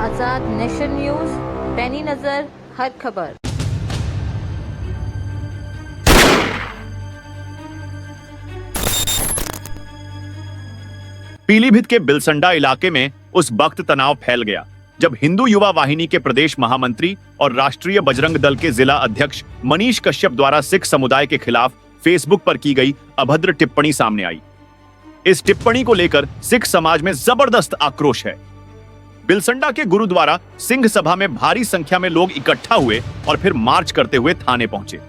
आजाद nation news, पैनी नजर हर खबर। पीलीभीत के बिलसंडा इलाके में उस वक्त तनाव फैल गया जब हिंदू युवा वाहिनी के प्रदेश महामंत्री और राष्ट्रीय बजरंग दल के जिला अध्यक्ष मनीष कश्यप द्वारा सिख समुदाय के खिलाफ फेसबुक पर की गई अभद्र टिप्पणी सामने आई। इस टिप्पणी को लेकर सिख समाज में जबरदस्त आक्रोश है। बिलसंडा के गुरुद्वारा सिंह सभा में भारी संख्या में लोग इकट्ठा हुए और फिर मार्च करते हुए थाने पहुंचे।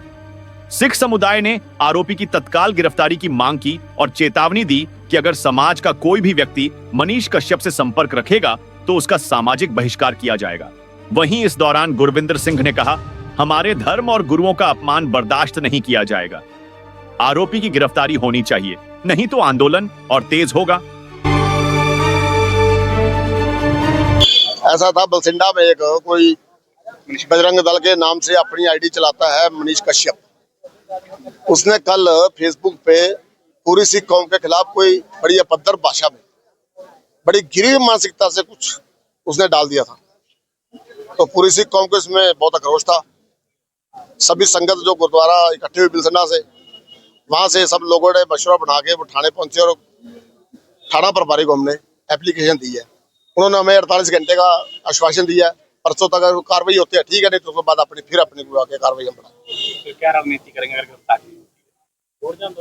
सिख समुदाय ने आरोपी की तत्काल गिरफ्तारी की मांग की और चेतावनी दी कि अगर समाज का कोई भी व्यक्ति मनीष कश्यप से संपर्क रखेगा तो उसका सामाजिक बहिष्कार किया जाएगा। वहीं इस दौरान गुरविंदर सिंह ने कहा, हमारे धर्म और गुरुओं का अपमान बर्दाश्त नहीं किया जाएगा। आरोपी की गिरफ्तारी होनी चाहिए, नहीं तो आंदोलन और तेज होगा। ऐसा था, बलसिंडा में एक कोई बजरंग दल के नाम से अपनी आईडी चलाता है मनीष कश्यप। उसने कल फेसबुक पे पूरी सिख कौम के खिलाफ कोई बड़ी अभद्र भाषा में, बड़ी गिरी मानसिकता से कुछ उसने डाल दिया था। तो पूरी सिख कौम को इसमें बहुत आक्रोश था। सभी संगत जो गुरुद्वारा इकट्ठे हुए बिलसंडा से, वहां से सब लोगों ने मशवरा बना के वो थाने पहुंचे और थाना प्रभारी को हमने एप्लीकेशन दी है। उन्होंने हमें 48 घंटे का आश्वासन दिया है, परसों तक अगर कार्रवाई होती है ठीक है, नहीं तो उसके बाद अपनी कार्रवाई हम बढ़ाएंगे। क्या रणनीति करेंगे अगर गिरफ्तारी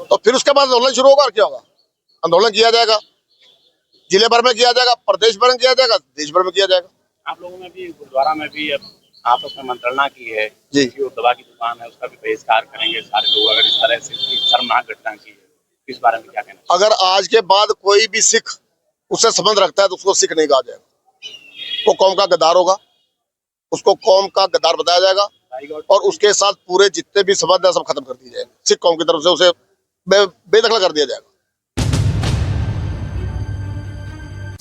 तो फिर उसके बाद आंदोलन शुरू होगा और क्या होगा। आंदोलन किया जाएगा, जिले भर में किया जाएगा, प्रदेश भर में किया जाएगा, देश भर में किया जाएगा। आप लोगों में भी गुरुद्वारा में भी अब आपस में मंत्रणा की है जी, जो दवा की दुकान है उसका भी बहिष्कार करेंगे सारे लोग अगर इस तरह से शर्मनाक घटना की है। इस बारे में क्या कहना? अगर आज के बाद कोई भी सिख उससे संबंध रखता है तो उसको सिख नहीं कहा जाएगा। वो कौम का गद्दार होगा, उसको कौम का गद्दार बताया जाएगा और उसके साथ पूरे जितने भी संबंध है सब खत्म कर दिए जाएंगे। सिख कौम की तरफ से उसे बेदखल कर दिया जाएगा।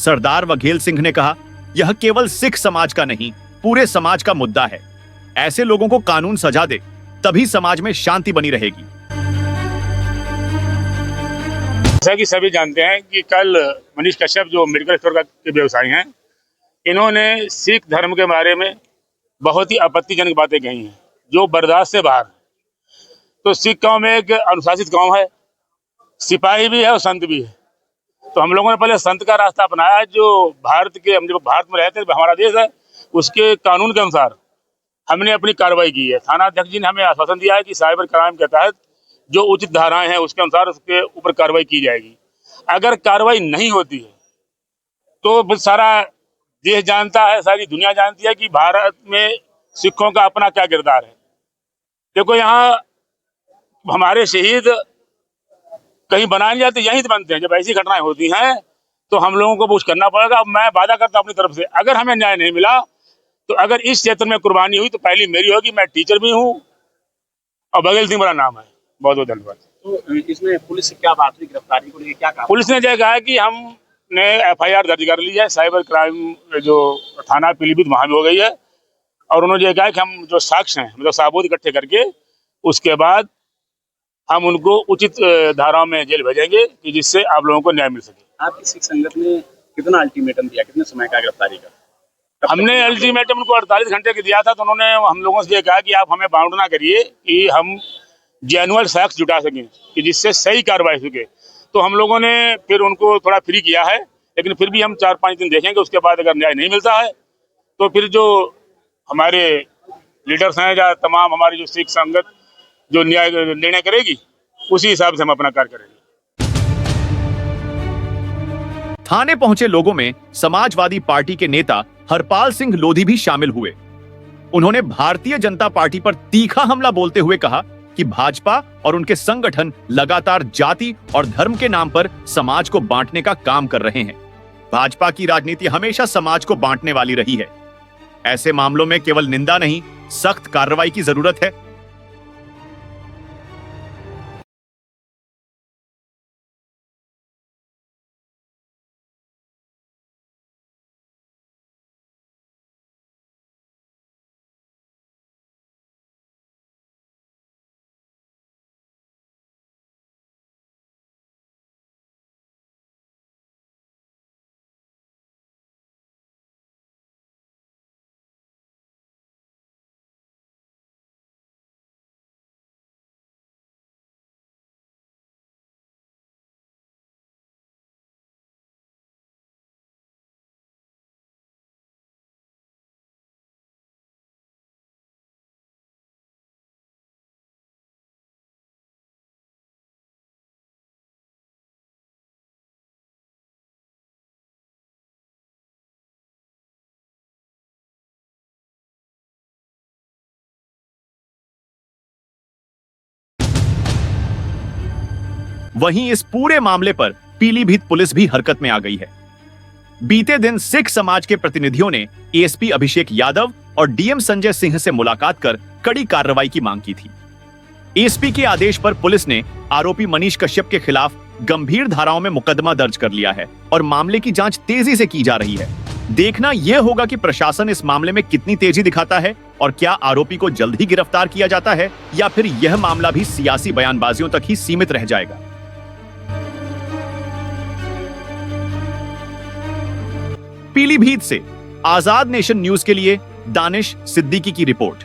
सरदार वघेल सिंह ने कहा, यह केवल सिख समाज का नहीं, पूरे समाज का मुद्दा है। ऐसे लोगों को कानून सजा दे, तभी समाज में शांति बनी रहेगी। जैसा कि सभी जानते हैं कि कल मनीष कश्यप जो मेडिकल स्टोर के व्यवसायी हैं, इन्होंने सिख धर्म के बारे में बहुत ही आपत्तिजनक बातें कही हैं जो बर्दाश्त से बाहर। तो सिख कौम एक अनुशासित कौम है, सिपाही भी है और संत भी है। तो हम लोगों ने पहले संत का रास्ता अपनाया, जो हम जब भारत में रहते हैं, हमारा देश है, उसके कानून के अनुसार हमने अपनी कार्रवाई की है। थाना अध्यक्ष जी ने हमें आश्वासन दिया है कि साइबर क्राइम के तहत जो उचित धाराएं हैं उसके अनुसार उसके ऊपर कार्रवाई की जाएगी। अगर कार्रवाई नहीं होती है तो सारा देश जानता है, सारी दुनिया जानती है कि भारत में सिखों का अपना क्या किरदार है। देखो, यहाँ हमारे शहीद कहीं बनाए नहीं जाते, यहीं बनते हैं। जब ऐसी घटनाएं होती हैं तो हम लोगों को कुछ करना पड़ेगा। अब मैं वादा करता हूं अपनी तरफ से, अगर हमें न्याय नहीं मिला तो अगर इस क्षेत्र में कुर्बानी हुई तो पहली मेरी होगी। मैं टीचर भी हूँ और बघेल सिंह मेरा नाम है। बहुत बहुत धन्यवाद। तो इसमें पुलिस से क्या बात हुई, गिरफ्तारी को लेकर क्या कहा? पुलिस ने यह कहा है कि हमने FIR दर्ज कर ली है, साइबर क्राइम जो थाना पीलीभीत वहां भी हो गई है। और उन्होंने ये कहा कि हम जो साक्ष्य हैं, मतलब सबूत इकट्ठे करके उसके बाद हम उनको उचित धाराओं में जेल भेजेंगे कि जिससे आप लोगों को न्याय मिल सके। आपकी सिख संगत ने कितना अल्टीमेटम दिया, कितने समय का गिरफ्तारी का? हमने अल्टीमेटम उनको 48 घंटे का दिया था। तो उन्होंने हम लोगों से ये कहा कि आप हमें बाउंड ना करिए कि हम जेन्युइन साक्ष्य जुटा सकें कि जिससे सही कार्रवाई सके। तो हम लोगों ने फिर उनको थोड़ा फ्री किया है, लेकिन फिर भी हम 4-5 दिन देखेंगे। उसके बाद अगर न्याय नहीं मिलता है तो फिर जो हमारे लीडर्स हैं या तमाम हमारी जो सिख संगत जो न्याय निर्णय करेगी उसी हिसाब से हम अपना कार्य करेंगे। थाने पहुंचे लोगों में समाजवादी पार्टी के नेता हरपाल सिंह लोधी भी शामिल हुए। उन्होंने भारतीय जनता पार्टी पर तीखा हमला बोलते हुए कहा कि भाजपा और उनके संगठन लगातार जाति और धर्म के नाम पर समाज को बांटने का काम कर रहे हैं। भाजपा की राजनीति हमेशा समाज को बांटने वाली रही है। ऐसे मामलों में केवल निंदा नहीं, सख्त कार्रवाई की जरूरत है। वहीं इस पूरे मामले पर पीलीभीत पुलिस भी हरकत में आ गई है। बीते दिन सिख समाज के प्रतिनिधियों ने एएसपी अभिषेक यादव और डीएम संजय सिंह से मुलाकात कर कड़ी कार्रवाई की मांग की थी। एएसपी के आदेश पर पुलिस ने आरोपी मनीष कश्यप के खिलाफ गंभीर धाराओं में मुकदमा दर्ज कर लिया है और मामले की जांच तेजी से की जा रही है। देखना यह होगा कि प्रशासन इस मामले में कितनी तेजी दिखाता है और क्या आरोपी को जल्द ही गिरफ्तार किया जाता है या फिर यह मामला भी सियासी बयानबाजियों तक ही सीमित रह जाएगा। पीलीभीत से आजाद नेशन न्यूज के लिए दानिश सिद्दीकी की रिपोर्ट।